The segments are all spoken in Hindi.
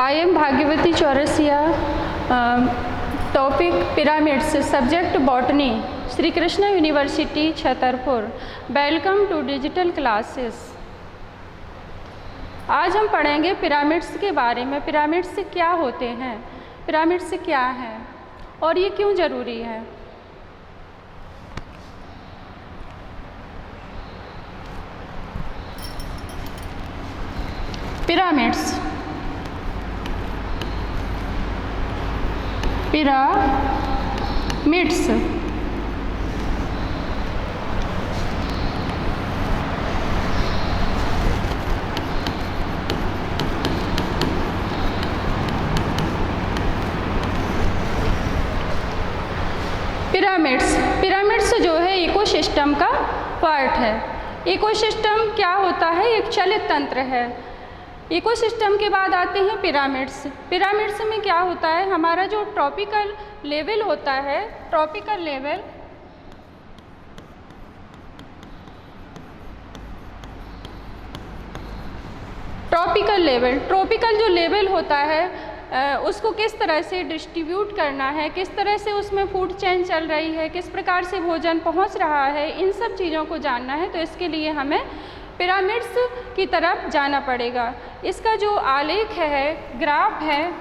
I am Bhagavati Chaurasia, topic pyramids, subject botany, Sri Krishna University, Chhatarpur. Welcome to digital classes. आज हम पढ़ेंगे पिरामिड्स के बारे में। पिरामिड्स क्या होते हैं, पिरामिड्स क्या हैं और ये क्यों ज़रूरी है। पिरामिड्स, पिरामिड्स पिरामिड्स जो है इकोसिस्टम का पार्ट है। इकोसिस्टम क्या होता है, एक चलित तंत्र है। इकोसिस्टम के बाद आते हैं पिरामिड्स। पिरामिड्स में क्या होता है, हमारा जो ट्रॉपिकल लेवल होता है, ट्रॉपिकल जो लेवल होता है उसको किस तरह से डिस्ट्रीब्यूट करना है, किस तरह से उसमें फूड चेन चल रही है, किस प्रकार से भोजन पहुंच रहा है, इन सब चीज़ों को जानना है। तो इसके लिए हमें पिरामिड्स की तरफ जाना पड़ेगा। इसका जो आलेख है, ग्राफ है,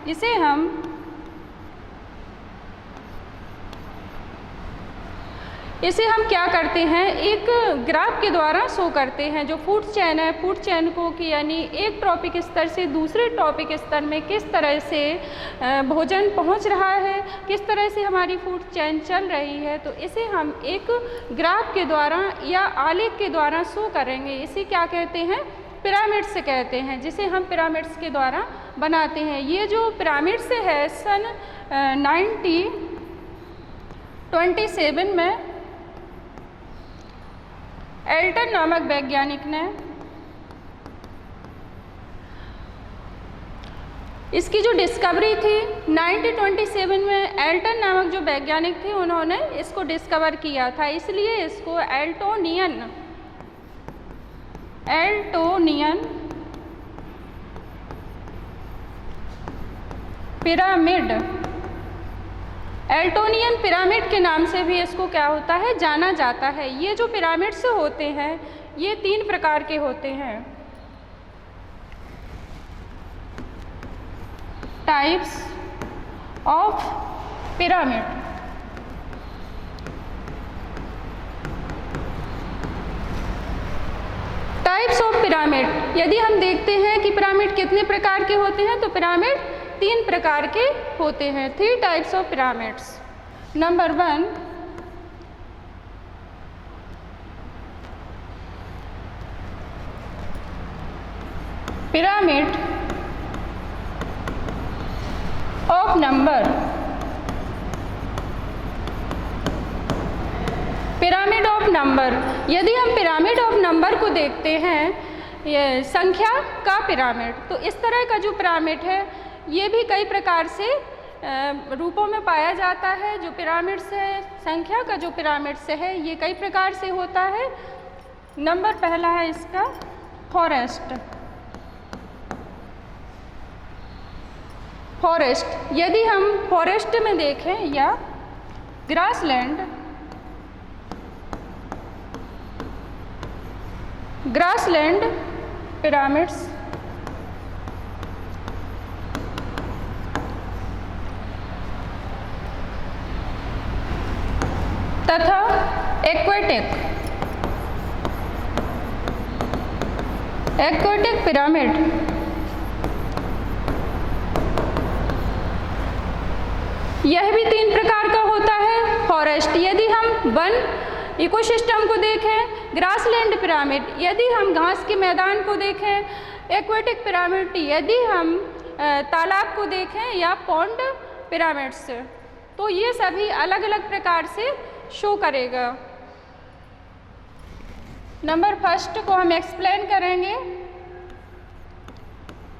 इसे हम क्या करते हैं, एक ग्राफ के द्वारा शो करते हैं। जो फूड चेन है, फूड चेन को कि यानी एक टॉपिक स्तर से दूसरे टॉपिक स्तर में किस तरह से भोजन पहुंच रहा है, किस तरह से हमारी फूड चेन चल रही है, तो इसे हम एक ग्राफ के द्वारा या आलेख के द्वारा शो करेंगे। इसे क्या कहते हैं, पिरामिड्स कहते हैं, जिसे हम पिरामिड्स के द्वारा बनाते हैं। ये जो पिरामिड्स है सन 1927 में एल्टन नामक वैज्ञानिक ने इसकी जो डिस्कवरी थी 1927 में, एल्टन नामक जो वैज्ञानिक थे उन्होंने इसको डिस्कवर किया था, इसलिए इसको एल्टोनियन पिरामिड के नाम से भी इसको क्या होता है, जाना जाता है। ये जो पिरामिड्स होते हैं ये 3 प्रकार के होते हैं। Types of pyramid. Types of pyramid, यदि हम देखते हैं कि पिरामिड कितने प्रकार के होते हैं, तो पिरामिड 3 प्रकार के होते हैं। 3 types of pyramids. Number 1, pyramid of number. Pyramid of number, यदि हम पिरामिड ऑफ नंबर को देखते हैं, ये संख्या का पिरामिड, तो इस तरह का जो पिरामिड है ये भी कई प्रकार से रूपों में पाया जाता है। जो पिरामिड्स है, संख्या का जो पिरामिड्स है, ये कई प्रकार से होता है। नंबर पहला है इसका फॉरेस्ट। यदि हम फॉरेस्ट में देखें या ग्रासलैंड पिरामिड्स, तथा एक्वेटिक पिरामिड, यह भी 3 प्रकार का होता है। फॉरेस्ट, यदि हम वन इकोसिस्टम को देखें, ग्रासलैंड पिरामिड, यदि हम घास के मैदान को देखें, एक्वेटिक पिरामिड, यदि हम तालाब को देखें, या पॉन्ड पिरामिड्स, तो ये सभी अलग अलग प्रकार से शो करेगा। नंबर फर्स्ट को हम एक्सप्लेन करेंगे।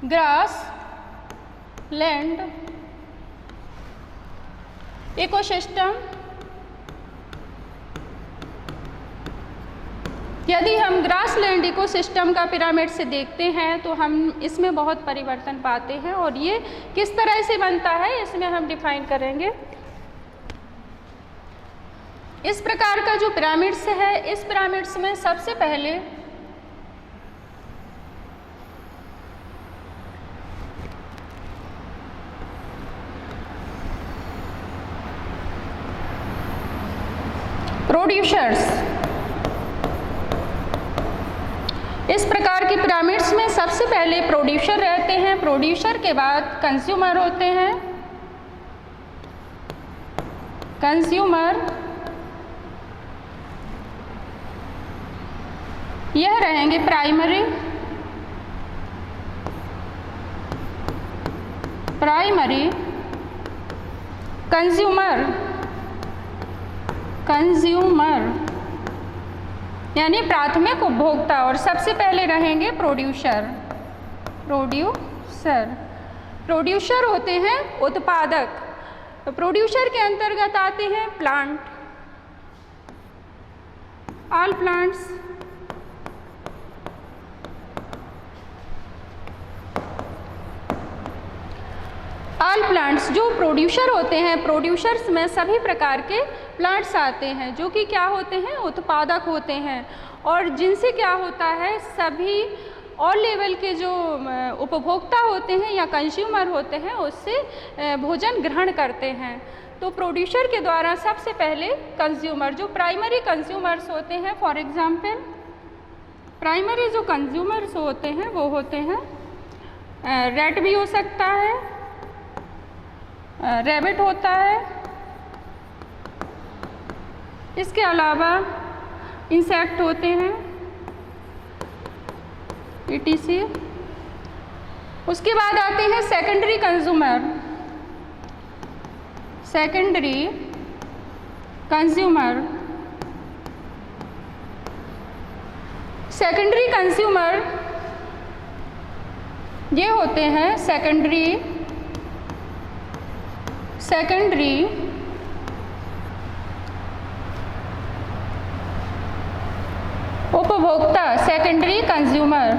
ग्रासलैंड इकोसिस्टम यदि हम ग्रासलैंड इकोसिस्टम का पिरामिड से देखते हैं तो हम इसमें बहुत परिवर्तन पाते हैं, और ये किस तरह से बनता है इसमें हम डिफाइन करेंगे। इस प्रकार का जो पिरामिड्स है, इस पिरामिड्स में सबसे पहले प्रोड्यूसर्स, इस प्रकार की पिरामिड्स में सबसे पहले प्रोड्यूसर रहते हैं, प्रोड्यूसर के बाद कंज्यूमर होते हैं, कंज्यूमर, यह रहेंगे प्राइमरी, प्राइमरी कंज्यूमर, कंज्यूमर यानी प्राथमिक उपभोक्ता, और सबसे पहले रहेंगे प्रोड्यूसर, प्रोड्यूसर, प्रोड्यूसर होते हैं उत्पादक। प्रोड्यूसर के अंतर्गत आते हैं plant, all plants, all plants जो प्रोड्यूसर होते हैं, प्रोड्यूसर्स में सभी प्रकार के प्लांट्स आते हैं जो कि क्या होते हैं, उत्पादक होते हैं, और जिनसे क्या होता है, सभी ऑल लेवल के जो उपभोक्ता होते हैं या कंज्यूमर होते हैं उससे भोजन ग्रहण करते हैं। तो प्रोड्यूसर के द्वारा सबसे पहले कंज्यूमर, जो प्राइमरी कंज्यूमर्स होते हैं, फॉर एग्जांपल प्राइमरी जो कंज्यूमर्स होते हैं वो होते हैं रैट भी हो सकता है, रैबिट होता है, इसके अलावा इंसेक्ट होते हैं, ETC। उसके बाद आते हैं secondary consumer, secondary consumer, secondary consumer ये होते हैं सेकेंडरी, सेकेंडरी उपभोक्ता, सेकेंडरी कंज्यूमर।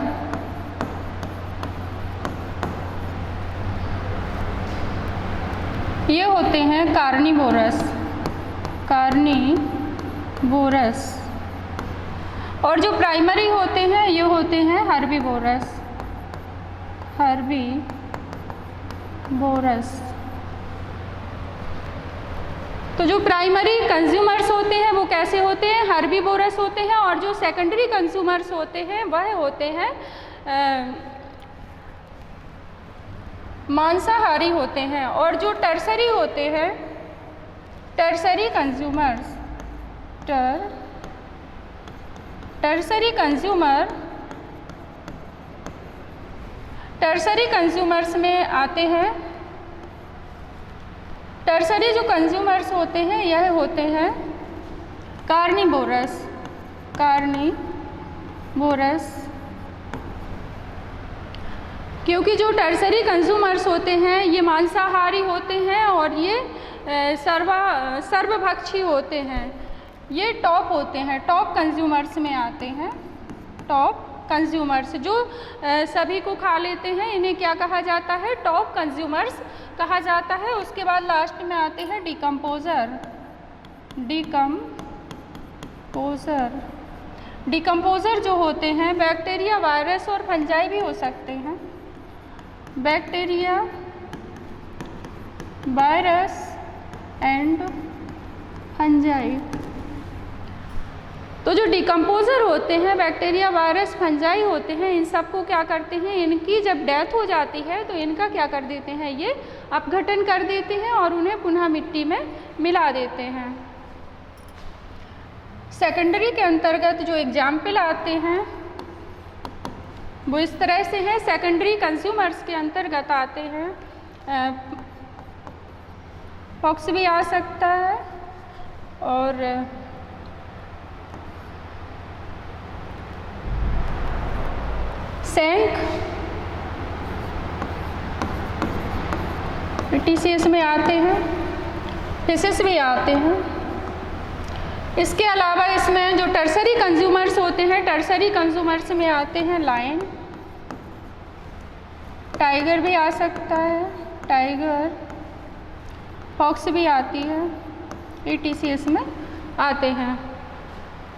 ये होते हैं कार्निवोरस, कार्निवोरस, और जो प्राइमरी होते हैं ये होते हैं हर्बीवोरस, हर्बीवोरस। तो जो प्राइमरी कंज्यूमर्स होते हैं वो कैसे होते हैं, हर्बीवोरस होते हैं, और जो सेकेंडरी कंज्यूमर्स होते हैं वह होते हैं मांसाहारी होते हैं, और जो टर्सरी होते हैं, tertiary consumers, tertiary consumer, tertiary consumers में आते हैं, टर्सरी जो कंज्यूमर्स होते हैं यह होते हैं कार्निवोरस, कार्निवोरस, क्योंकि जो टर्सरी कंज्यूमर्स होते हैं ये मांसाहारी होते हैं और ये सर्वभक्षी होते हैं, ये टॉप होते हैं, टॉप कंज्यूमर्स में आते हैं, टॉप कंज्यूमर्स जो सभी को खा लेते हैं, इन्हें क्या कहा जाता है, टॉप कंज्यूमर्स कहा जाता है। उसके बाद लास्ट में आते हैं डिकम्पोज़र, डिकम्पोज़र, डिकम्पोज़र जो होते हैं बैक्टीरिया, वायरस और फंजाई भी हो सकते हैं, बैक्टीरिया, वायरस एंड फंजाई। तो जो डिकम्पोज़र होते हैं बैक्टीरिया, वायरस, फंजाई होते हैं, इन सबको क्या करते हैं, इनकी जब डेथ हो जाती है तो इनका क्या कर देते हैं, ये अपघटन कर देते हैं और उन्हें पुनः मिट्टी में मिला देते हैं। सेकेंडरी के अंतर्गत जो एग्जाम्पल आते हैं वो इस तरह से हैं, सेकेंडरी कंज्यूमर्स के अंतर्गत आते हैं, पॉक्स भी आ सकता है, और सैंक, PTCS में आते हैं, फिशेस भी आते हैं, इसके अलावा इसमें जो टर्सरी कंज्यूमर्स होते हैं, टर्सरी कंज्यूमर्स में आते हैं लायन, टाइगर भी आ सकता है, टाइगर, फॉक्स भी आती है, ETC इसमें आते हैं।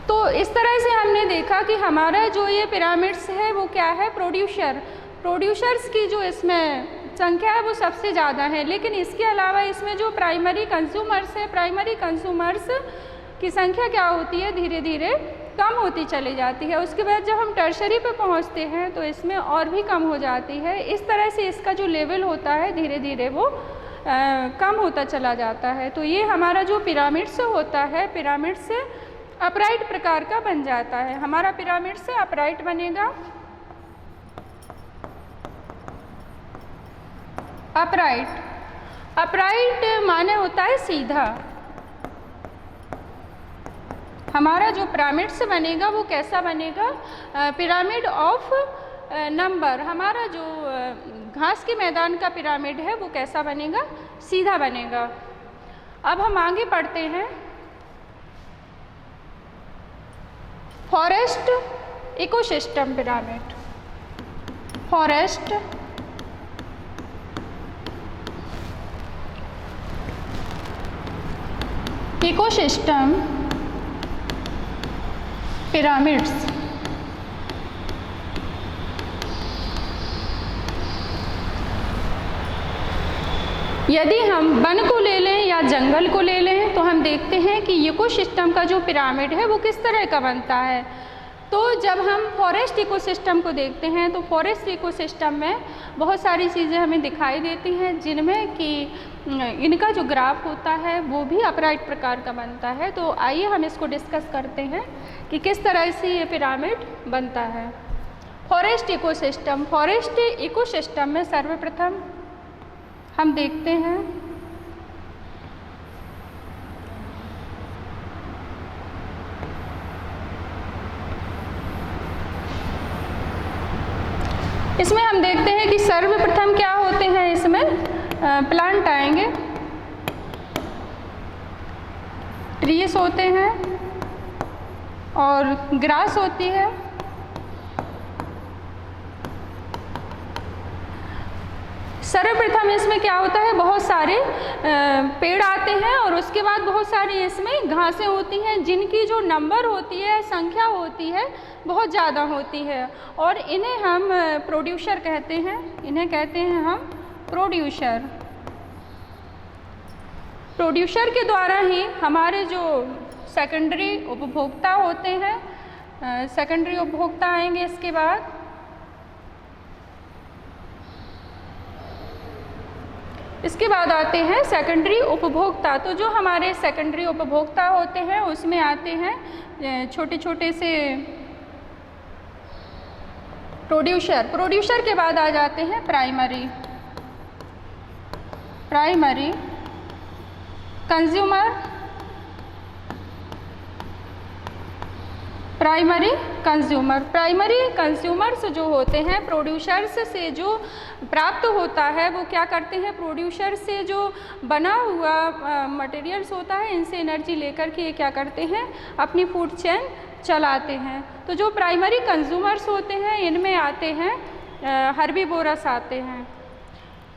तो इस तरह से हमने देखा कि हमारा जो ये पिरामिड्स है वो क्या है, प्रोड्यूसर्स की जो इसमें संख्या है वो सबसे ज़्यादा है। लेकिन इसके अलावा इसमें जो प्राइमरी कंज्यूमर्स है, प्राइमरी कंज्यूमर्स की संख्या क्या होती है, धीरे धीरे कम होती चली जाती है। उसके बाद जब हम टर्शरी पे पहुंचते हैं तो इसमें और भी कम हो जाती है। इस तरह से इसका जो लेवल होता है धीरे धीरे वो कम होता चला जाता है। तो ये हमारा जो पिरामिड्स होता है, पिरामिड से अपराइट प्रकार का बन जाता है। हमारा पिरामिड से अपराइट बनेगा, अपराइट माने होता है सीधा। हमारा जो पिरामिड से बनेगा वो कैसा बनेगा, पिरामिड ऑफ नंबर। हमारा जो घास के मैदान का पिरामिड है वो कैसा बनेगा, सीधा बनेगा। अब हम आगे पढ़ते हैं। Forest ecosystem pyramid, forest ecosystem pyramids. यदि हम वन को ले लें या जंगल को ले लें तो हम देखते हैं कि इकोसिस्टम का जो पिरामिड है वो किस तरह का बनता है। तो जब हम फॉरेस्ट इकोसिस्टम को देखते हैं तो फॉरेस्ट इकोसिस्टम में बहुत सारी चीज़ें हमें दिखाई देती हैं, जिनमें कि इनका जो ग्राफ होता है वो भी अपराइट प्रकार का बनता है। तो आइए हम इसको डिस्कस करते हैं कि किस तरह से ये पिरामिड बनता है। फॉरेस्ट इकोसिस्टम में सर्वप्रथम हम देखते हैं इसमें हम देखते हैं कि सर्वप्रथम क्या होते हैं, इसमें प्लांट आएंगे, ट्रीज होते हैं और ग्रास होती है। सर्वप्रथम इसमें क्या होता है, बहुत सारे पेड़ आते हैं और उसके बाद बहुत सारी इसमें घासें होती हैं, जिनकी जो नंबर होती है, संख्या होती है, बहुत ज़्यादा होती है और इन्हें हम प्रोड्यूसर कहते हैं। इन्हें कहते हैं हम प्रोड्यूसर के द्वारा ही हमारे जो सेकेंडरी उपभोक्ता होते हैं, सेकेंडरी उपभोक्ता आएंगे। इसके बाद आते हैं सेकेंडरी उपभोक्ता। तो जो हमारे सेकेंडरी उपभोक्ता होते हैं उसमें आते हैं छोटे छोटे से प्रोड्यूसर के बाद आ जाते हैं प्राइमरी कंज्यूमर, प्राइमरी कंज्यूमर्स जो होते हैं प्रोड्यूसर्स से जो प्राप्त होता है वो क्या करते हैं, प्रोड्यूसर से जो बना हुआ मटेरियल्स होता है इनसे एनर्जी लेकर के ये क्या करते हैं, अपनी फूड चेन चलाते हैं। तो जो प्राइमरी कंज्यूमर्स होते हैं इनमें आते हैं हर्बीवोरस आते हैं।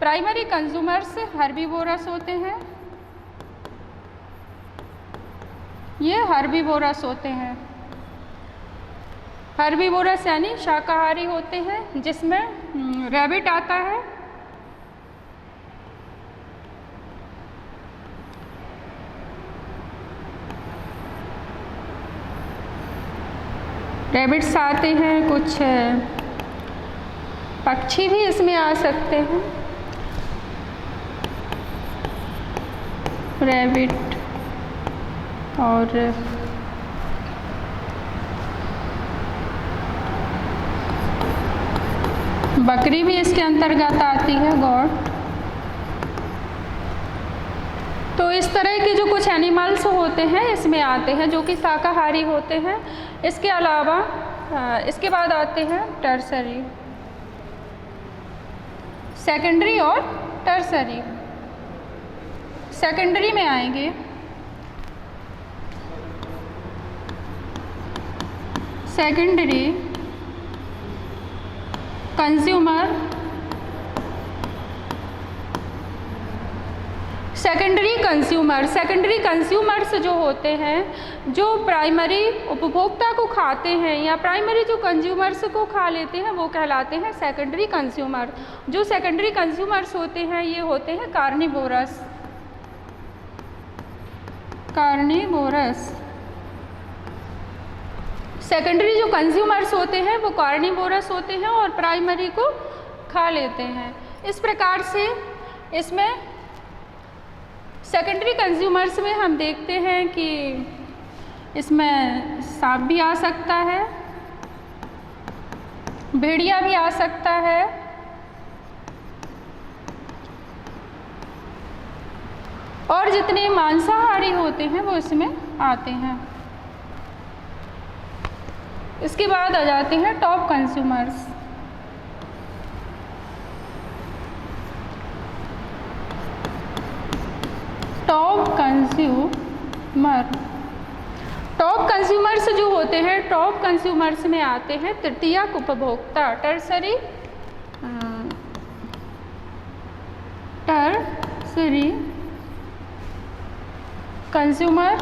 प्राइमरी कंज्यूमर्स हर्बीवोरस होते हैं, ये हर्बीवोरस होते हैं। हर्बीवोरस यानी शाकाहारी होते हैं, जिसमें रैबिट आता है, रैबिट्स आते हैं, कुछ पक्षी भी इसमें आ सकते हैं, रैबिट और बकरी भी इसके अंतर्गत आती है, गॉड। तो इस तरह के जो कुछ एनिमल्स होते हैं इसमें आते हैं जो कि शाकाहारी होते हैं। इसके अलावा इसके बाद आते हैं टर्सरी, सेकेंडरी और टर्सरी। सेकेंडरी में आएंगे सेकेंडरी कंज्यूमर, सेकेंडरी कंज्यूमर्स जो होते हैं, जो प्राइमरी उपभोक्ता को खाते हैं या प्राइमरी जो कंज्यूमर्स को खा लेते हैं, वो कहलाते हैं सेकेंडरी कंज्यूमर। जो सेकेंडरी कंज्यूमर्स होते हैं ये होते हैं कार्निवोरस। सेकेंडरी जो कंज्यूमर्स होते हैं वो कार्निवोरस होते हैं और प्राइमरी को खा लेते हैं। इस प्रकार से इसमें सेकेंडरी कंज्यूमर्स में हम देखते हैं कि इसमें सांप भी आ सकता है, भेड़िया भी आ सकता है, और जितने मांसाहारी होते हैं वो इसमें आते हैं। इसके बाद आ जाते हैं टॉप कंज्यूमर्स। टॉप कंज्यूमर्स जो होते हैं, टॉप कंज्यूमर्स में आते हैं तृतीयक उपभोक्ता, टर्सरी कंज्यूमर।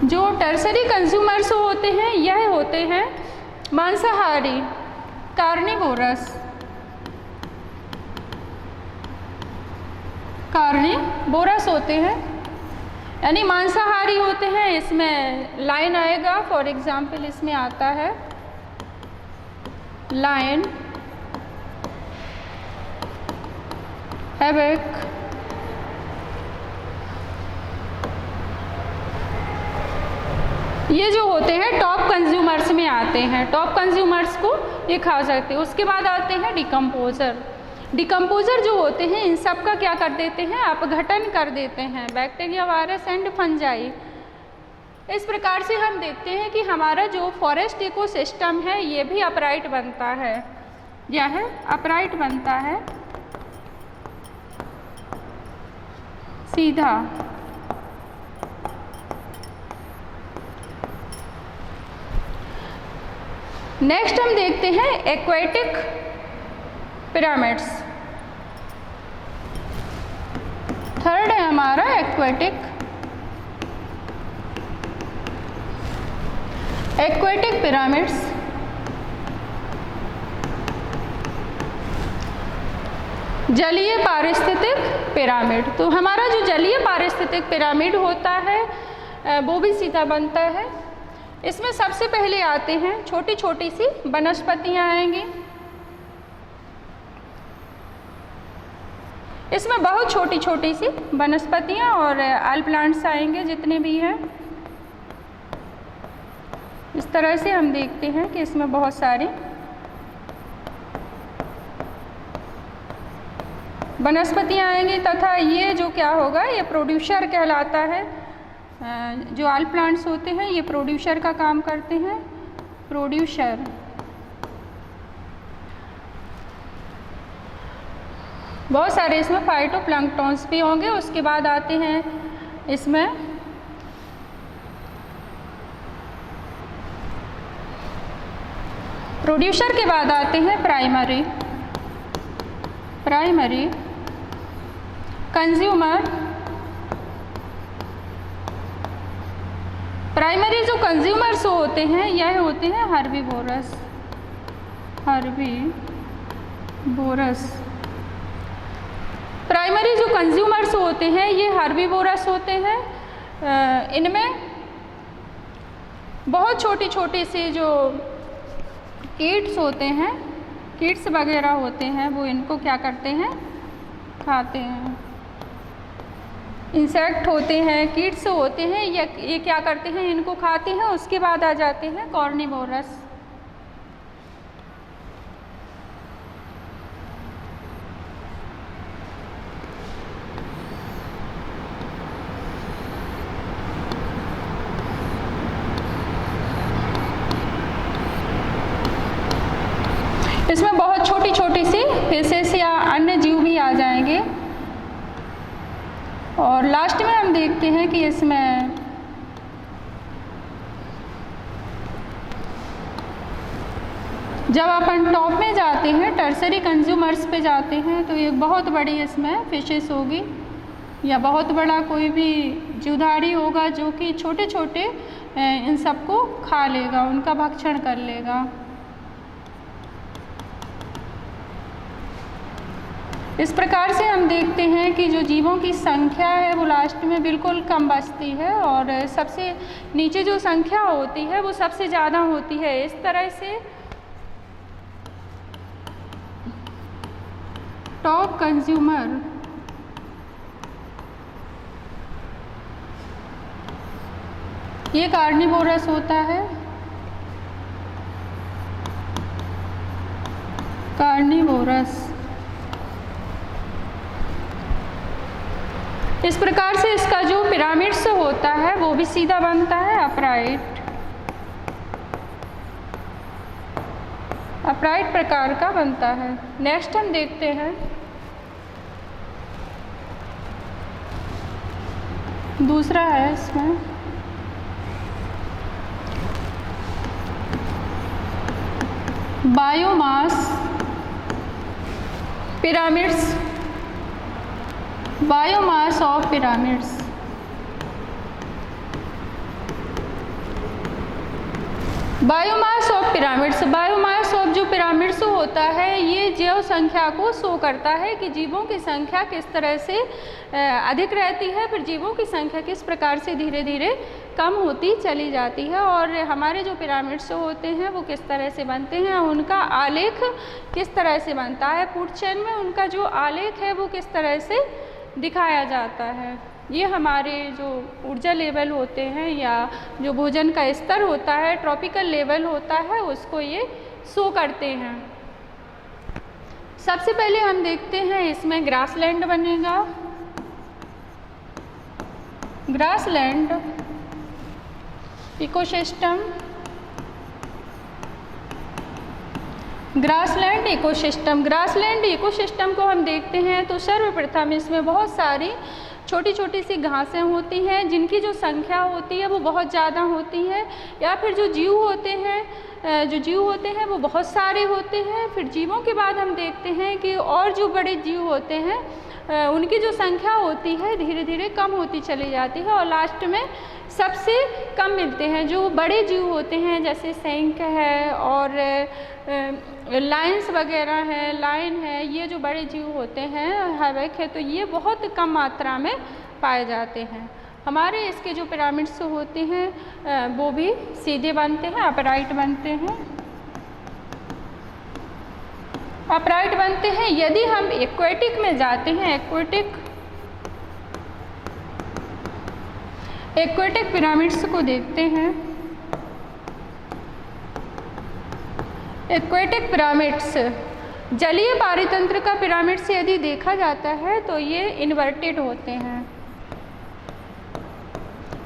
जो टर्सरी कंज्यूमर्स होते हैं यह होते हैं मांसाहारी, कार्निवोरस होते हैं, यानी मांसाहारी होते हैं। इसमें लाइन आएगा, फॉर एग्जाम्पल इसमें आता है लायन, हैवक, ये जो होते हैं टॉप कंज्यूमर्स में आते हैं। टॉप कंज्यूमर्स को ये खा सकते हैं। उसके बाद आते हैं डिकम्पोजर जो होते हैं, इन सब का क्या कर देते हैं, अपघटन कर देते हैं, बैक्टीरिया, वायरस एंड फंजाई। इस प्रकार से हम देखते हैं कि हमारा जो फॉरेस्ट इकोसिस्टम है ये भी अपराइट बनता है, यह अपराइट बनता है, सीधा। नेक्स्ट हम देखते हैं एक्वेटिक पिरामिड्स। थर्ड है हमारा एक्वेटिक पिरामिड्स। जलीय पारिस्थितिक पिरामिड। तो हमारा जो जलीय पारिस्थितिक पिरामिड होता है वो भी सीधा बनता है। इसमें सबसे पहले आते हैं छोटी छोटी सी वनस्पतियाँ आएंगी। इसमें बहुत छोटी छोटी सी वनस्पतियाँ और ऑल प्लांट्स आएंगे जितने भी हैं। इस तरह से हम देखते हैं कि इसमें बहुत सारी वनस्पतियाँ आएंगी तथा ये जो क्या होगा, ये प्रोड्यूसर कहलाता है। जो ऑल प्लांट्स होते हैं ये प्रोड्यूसर का काम करते हैं, प्रोड्यूसर। बहुत सारे इसमें फाइटोप्लैंक्टन्स भी होंगे। उसके बाद आते हैं इसमें प्रोड्यूसर के बाद आते हैं प्राइमरी कंज्यूमर। प्राइमरी जो कंज्यूमर्स होते हैं यह होते हैं हर्बीवोरस। प्राइमरी जो कंज्यूमर्स होते हैं ये हर्बीवोरस होते हैं। इनमें बहुत छोटी छोटी सी जो कीट्स होते हैं, कीट्स वगैरह होते हैं, वो इनको क्या करते हैं, खाते हैं। इंसेक्ट होते हैं, कीट्स होते हैं, ये क्या करते हैं, इनको खाते हैं। उसके बाद आ जाते हैं कॉर्निवोरस। इसमें बहुत छोटी छोटी सी फिशेस या अन्य जीव भी आ जाएंगे। और लास्ट में हम देखते हैं कि इसमें जब अपन टॉप में जाते हैं, टर्सरी कंज्यूमर्स पे जाते हैं, तो एक बहुत बड़ी इसमें फिशेस होगी या बहुत बड़ा कोई भी जीवधारी होगा जो कि छोटे छोटे इन सबको खा लेगा, उनका भक्षण कर लेगा। इस प्रकार से हम देखते हैं कि जो जीवों की संख्या है वो लास्ट में बिल्कुल कम बचती है और सबसे नीचे जो संख्या होती है वो सबसे ज़्यादा होती है। इस तरह से टॉप कंज्यूमर ये कार्निवोरस होता है, कार्निवोरस। इस प्रकार से इसका जो पिरामिड्स होता है वो भी सीधा बनता है, अपराइट, अपराइट प्रकार का बनता है। नेक्स्ट हम देखते हैं दूसरा है इसमें biomass pyramids, biomass of pyramids. Biomass of pyramids, biomass of जो पिरामिड्स होता है ये जीव संख्या को शो करता है कि जीवों की संख्या किस तरह से अधिक रहती है, फिर जीवों की संख्या किस प्रकार से धीरे धीरे कम होती चली जाती है और हमारे जो पिरामिड्स होते हैं वो किस तरह से बनते हैं, उनका आलेख किस तरह से बनता है, फूड चेन में उनका जो आलेख है वो किस तरह से दिखाया जाता है। ये हमारे जो ऊर्जा लेवल होते हैं या जो भोजन का स्तर होता है, ट्रॉपिकल लेवल होता है, उसको ये शो करते हैं। सबसे पहले हम देखते हैं इसमें ग्रासलैंड बनेगा, grassland ecosystem, grassland ecosystem. Grassland ecosystem को हम देखते हैं तो सर्वप्रथम इसमें बहुत सारी छोटी छोटी सी घासें होती हैं जिनकी जो संख्या होती है वो बहुत ज़्यादा होती है, या फिर जो जीव होते हैं वो बहुत सारे होते हैं। फिर जीवों के बाद हम देखते हैं कि और जो बड़े जीव होते हैं उनकी जो संख्या होती है धीरे धीरे कम होती चली जाती है और लास्ट में सबसे कम मिलते हैं जो बड़े जीव होते हैं, जैसे शंख है और लाइन्स वगैरह है, लाइन है, ये जो बड़े जीव होते हैं, हैवक है, तो ये बहुत कम मात्रा में पाए जाते हैं। हमारे इसके जो पिरामिड्स होते हैं वो भी सीधे बनते हैं, अपराइट बनते हैं, अपराइट बनते हैं। यदि हम एक्वेटिक में जाते हैं, एक्वेटिक पिरामिड्स को देखते हैं, एक्वेटिक पिरामिड्स जलीय पारितंत्र का पिरामिड से यदि देखा जाता है तो ये इन्वर्टेड होते हैं,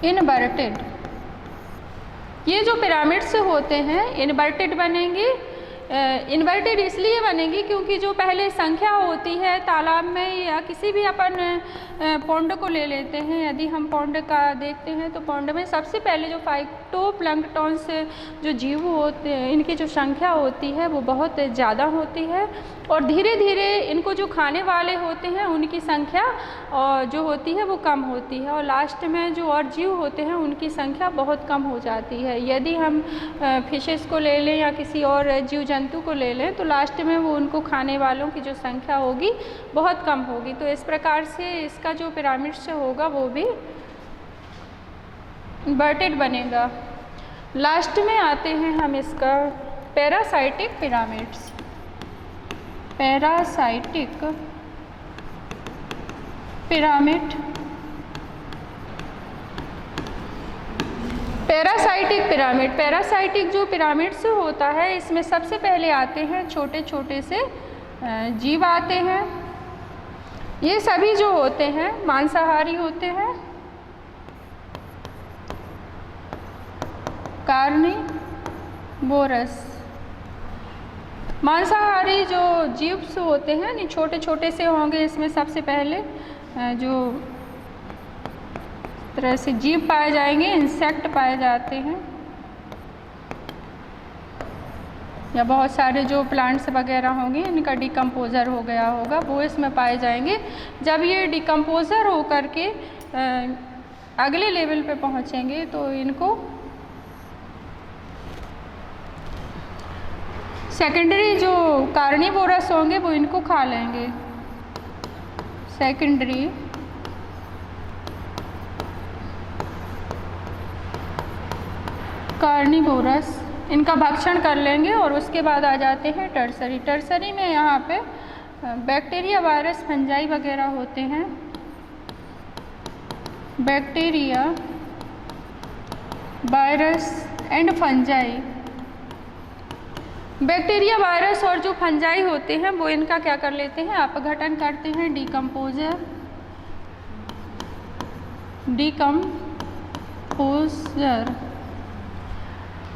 इन्वर्टेड। ये जो पिरामिड्स होते हैं इन्वर्टेड बनेंगे। इन्वर्टेड इसलिए बनेगी क्योंकि जो पहले संख्या होती है तालाब में या किसी भी अपन पौंड को ले लेते हैं, यदि हम पौंड का देखते हैं तो पौंड में सबसे पहले जो फाइटोप्लैंक्टन्स जो जीव होते हैं इनकी जो संख्या होती है वो बहुत ज़्यादा होती है और धीरे धीरे इनको जो खाने वाले होते हैं उनकी संख्या जो होती है वो कम होती है और लास्ट में जो और जीव होते हैं उनकी संख्या बहुत कम हो जाती है। यदि हम फिशेस को ले लें या किसी और जीव जंतु को ले लें तो लास्ट में वो उनको खाने वालों की जो संख्या होगी बहुत कम होगी। तो इस प्रकार से इसका जो पिरामिड से होगा वो भी इन्वर्टेड बनेगा। लास्ट में आते हैं हम इसका parasitic pyramids, parasitic pyramid. Parasitic pyramid, parasitic जो पिरामिड्स होता है इसमें सबसे पहले आते हैं छोटे छोटे से जीव आते हैं। ये सभी जो होते हैं मांसाहारी होते हैं, कार्निवोरस। मांसाहारी जो जीव होते हैं नहीं छोटे छोटे से होंगे। इसमें सबसे पहले जो तरह से जीव पाए जाएंगे, इंसेक्ट पाए जाते हैं। या बहुत सारे जो प्लांट्स वगैरह होंगे इनका डिकम्पोज़र हो गया होगा, वो इसमें पाए जाएंगे। जब ये डिकम्पोज़र हो कर के अगले लेवल पे पहुँचेंगे तो इनको सेकेंडरी जो कार्निवोरस होंगे वो इनको खा लेंगे। सेकेंडरी कार्निवोरस इनका भक्षण कर लेंगे और उसके बाद आ जाते हैं टर्सरी। टर्सरी में यहाँ पे बैक्टीरिया, वायरस, फंजाई वगैरह होते हैं। Bacteria, virus and fungi. Bacteria, virus और जो फंजाई होते हैं वो इनका क्या कर लेते हैं, अपघटन करते हैं, डिकम्पोजर,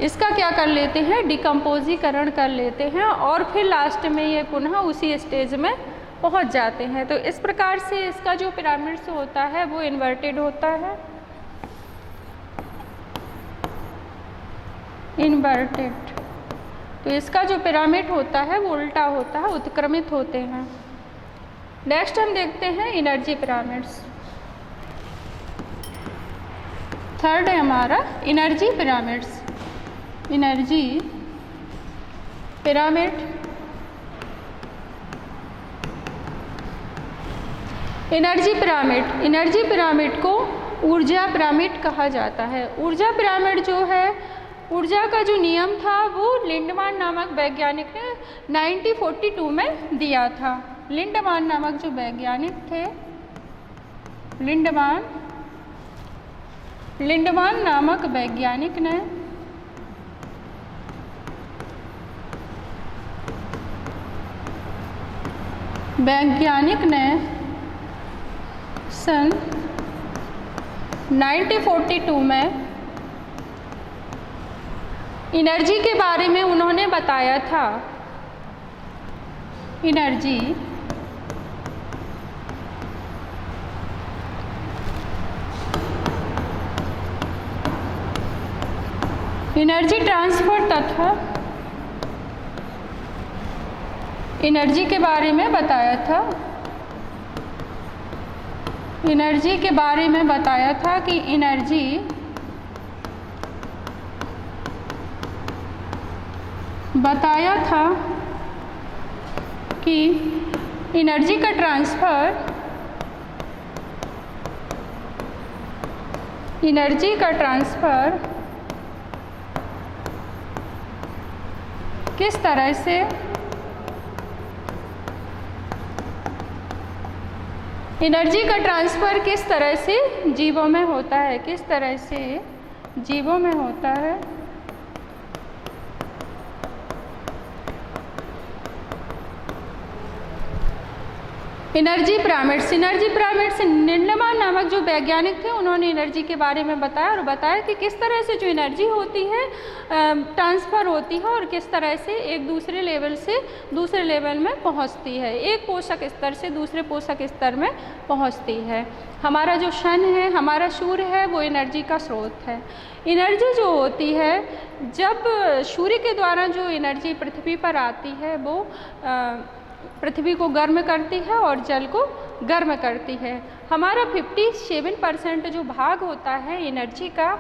इसका क्या कर लेते हैं, डिकम्पोजीकरण कर लेते हैं और फिर लास्ट में ये पुनः उसी स्टेज में पहुंच जाते हैं। तो इस प्रकार से इसका जो पिरामिड्स होता है वो इन्वर्टेड होता है, इन्वर्टेड। तो इसका जो पिरामिड होता है वो उल्टा होता है, उत्क्रमित होते हैं। नेक्स्ट हम देखते हैं एनर्जी पिरामिड्स। थर्ड है हमारा energy pyramids. Energy pyramid, energy pyramid, energy pyramid को ऊर्जा पिरामिड कहा जाता है। ऊर्जा पिरामिड जो है, ऊर्जा का जो नियम था वो लिंडमान नामक वैज्ञानिक ने 1942 में दिया था। लिंडमान नामक जो वैज्ञानिक थे, लिंडमान नामक वैज्ञानिक ने सन 1942 में एनर्जी के बारे में उन्होंने बताया था। एनर्जी ट्रांसफर तथा एनर्जी के बारे में बताया था। एनर्जी के बारे में बताया था कि एनर्जी का ट्रांसफ़र किस तरह से एनर्जी का ट्रांसफ़र किस तरह से जीवों में होता है, किस तरह से जीवों में होता है। एनर्जी पिरामिड्स, लिंडमान नामक जो वैज्ञानिक थे उन्होंने एनर्जी के बारे में बताया और बताया कि किस तरह से जो एनर्जी होती है ट्रांसफ़र होती है और किस तरह से एक दूसरे लेवल से दूसरे लेवल में पहुंचती है, एक पोषक स्तर से दूसरे पोषक स्तर में पहुंचती है। हमारा जो सन है, हमारा सूर्य है, वो एनर्जी का स्रोत है। एनर्जी जो होती है, जब सूर्य के द्वारा जो एनर्जी पृथ्वी पर आती है वो पृथ्वी को गर्म करती है और जल को गर्म करती है। हमारा 57% जो भाग होता है एनर्जी का,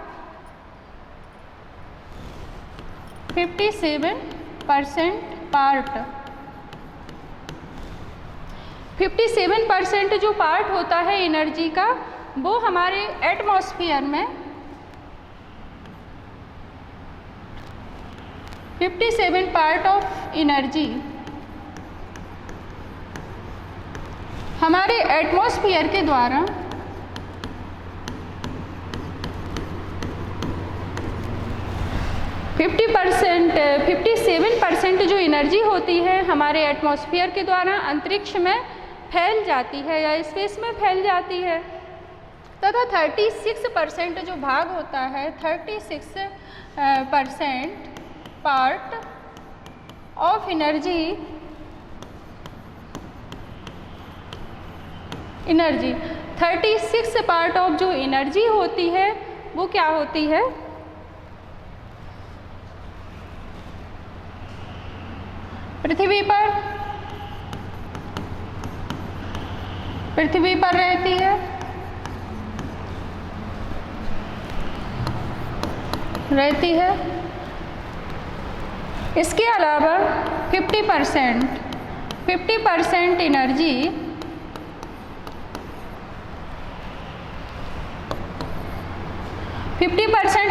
57% पार्ट, 57% जो पार्ट होता है एनर्जी का वो हमारे एटमॉस्फेयर में 57 पार्ट ऑफ एनर्जी हमारे एटमॉस्फेयर के द्वारा 57% जो एनर्जी होती है हमारे एटमॉस्फेयर के द्वारा अंतरिक्ष में फैल जाती है या स्पेस में फैल जाती है, तथा 36% जो भाग होता है, 36% part of energy 36 part of जो एनर्जी होती है वो क्या होती है, पृथ्वी पर रहती है, इसके अलावा 50% एनर्जी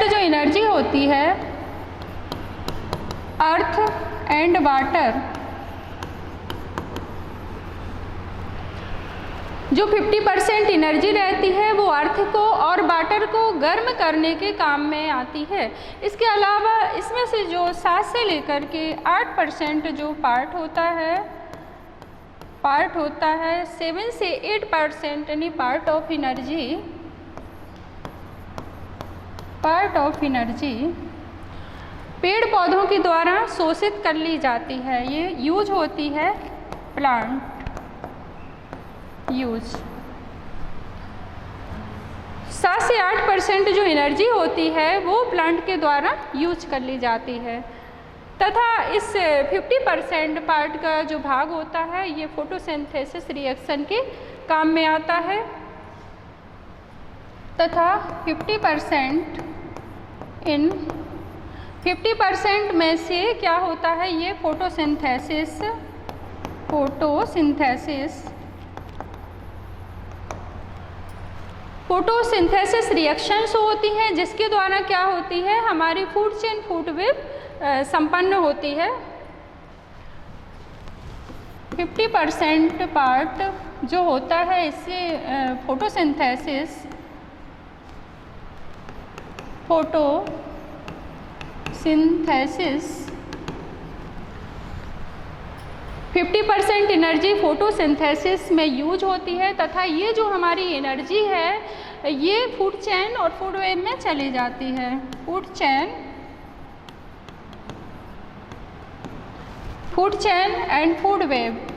जो एनर्जी होती है अर्थ एंड वाटर, जो 50% एनर्जी रहती है वो अर्थ को और वाटर को गर्म करने के काम में आती है। इसके अलावा इसमें से जो 7 से लेकर के 8% जो पार्ट होता है 7 से 8% यानी पार्ट ऑफ एनर्जी पेड़ पौधों के द्वारा शोषित कर ली जाती है। ये यूज होती है प्लांट यूज। 7 से 8% जो एनर्जी होती है वो प्लांट के द्वारा यूज कर ली जाती है तथा इस 50% पार्ट का जो भाग होता है ये फोटोसिंथेसिस रिएक्शन के काम में आता है तथा 50% में से क्या होता है ये फोटोसिंथेसिस रिएक्शंस होती हैं जिसके द्वारा क्या होती है हमारी फूड चेन फूड वेब संपन्न होती है। 50% पार्ट जो होता है इससे फोटोसिंथेसिस 50% एनर्जी फोटोसिंथेसिस में यूज होती है तथा ये जो हमारी एनर्जी है ये फूड चेन और फूड वेब में चली जाती है। Food chain and food web.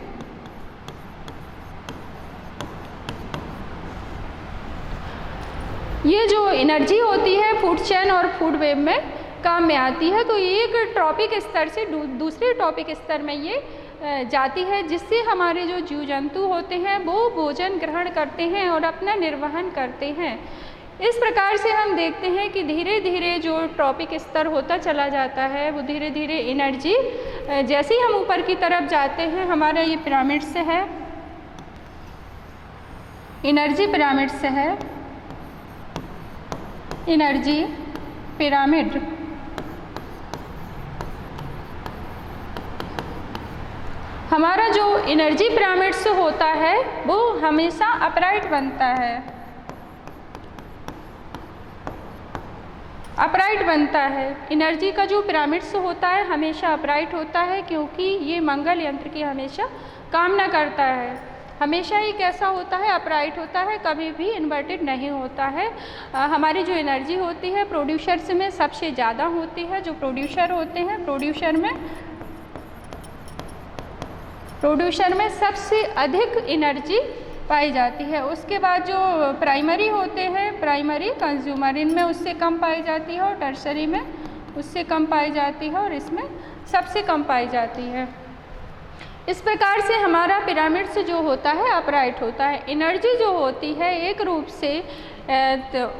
ये जो एनर्जी होती है फूड चेन और फूड वेब में काम में आती है तो एक ट्रॉपिक स्तर से दूसरे ट्रॉपिक स्तर में ये जाती है जिससे हमारे जो जीव जंतु होते हैं वो भोजन ग्रहण करते हैं और अपना निर्वहन करते हैं। इस प्रकार से हम देखते हैं कि धीरे धीरे जो ट्रॉपिक स्तर होता चला जाता है वो धीरे धीरे एनर्जी जैसे ही हम ऊपर की तरफ जाते हैं हमारा ये पिरामिड से है, एनर्जी पिरामिड। हमारा जो एनर्जी पिरामिड से होता है वो हमेशा अपराइट बनता है। एनर्जी का जो पिरामिड से होता है हमेशा अपराइट होता है क्योंकि ये मंगल यंत्र की हमेशा कामना करता है। हमेशा ही कैसा होता है अपराइट होता है, कभी भी इन्वर्टेड नहीं होता है। हमारी जो एनर्जी होती है प्रोड्यूसर्स में सबसे ज़्यादा होती है। जो प्रोड्यूसर होते हैं प्रोड्यूसर में सबसे अधिक एनर्जी पाई जाती है। उसके बाद जो प्राइमरी होते हैं प्राइमरी कंज्यूमर इनमें उससे कम पाई जाती है और टर्शरी में उससे कम पाई जाती है और इसमें सबसे कम पाई जाती है। इस प्रकार से हमारा पिरामिड से जो होता है अपराइट होता है। एनर्जी जो होती है एक रूप से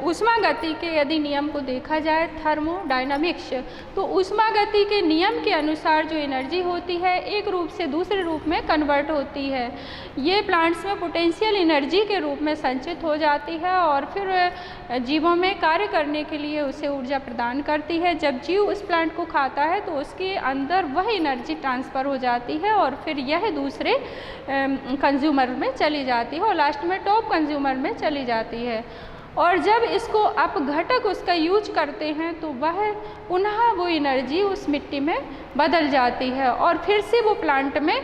ऊष्मा गति के यदि नियम को देखा जाए थर्मोडायनामिक्स तो ऊष्मा गति के नियम के अनुसार जो एनर्जी होती है एक रूप से दूसरे रूप में कन्वर्ट होती है। ये प्लांट्स में पोटेंशियल एनर्जी के रूप में संचित हो जाती है और फिर जीवों में कार्य करने के लिए उसे ऊर्जा प्रदान करती है। जब जीव उस प्लांट को खाता है तो उसके अंदर वह एनर्जी ट्रांसफ़र हो जाती है और फिर यह दूसरे कंज्यूमर में चली जाती है और लास्ट में टॉप कंज्यूमर में चली जाती है। और जब इसको अपघटक उसका यूज करते हैं तो वह पुनः वो एनर्जी उस मिट्टी में बदल जाती है और फिर से वो प्लांट में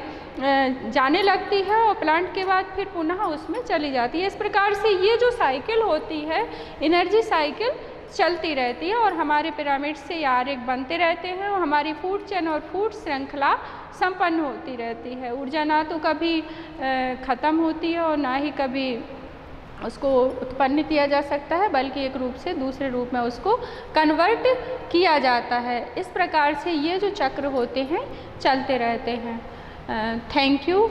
जाने लगती है और प्लांट के बाद फिर पुनः उसमें चली जाती है। इस प्रकार से ये जो साइकिल होती है एनर्जी साइकिल चलती रहती है और हमारे पिरामिड से आरेख बनते रहते हैं और हमारी फूड चेन और फूड श्रृंखला संपन्न होती रहती है। ऊर्जा ना तो कभी ख़त्म होती है और ना ही कभी उसको उत्पन्न किया जा सकता है, बल्कि एक रूप से दूसरे रूप में उसको कन्वर्ट किया जाता है। इस प्रकार से ये जो चक्र होते हैं चलते रहते हैं। Thank you.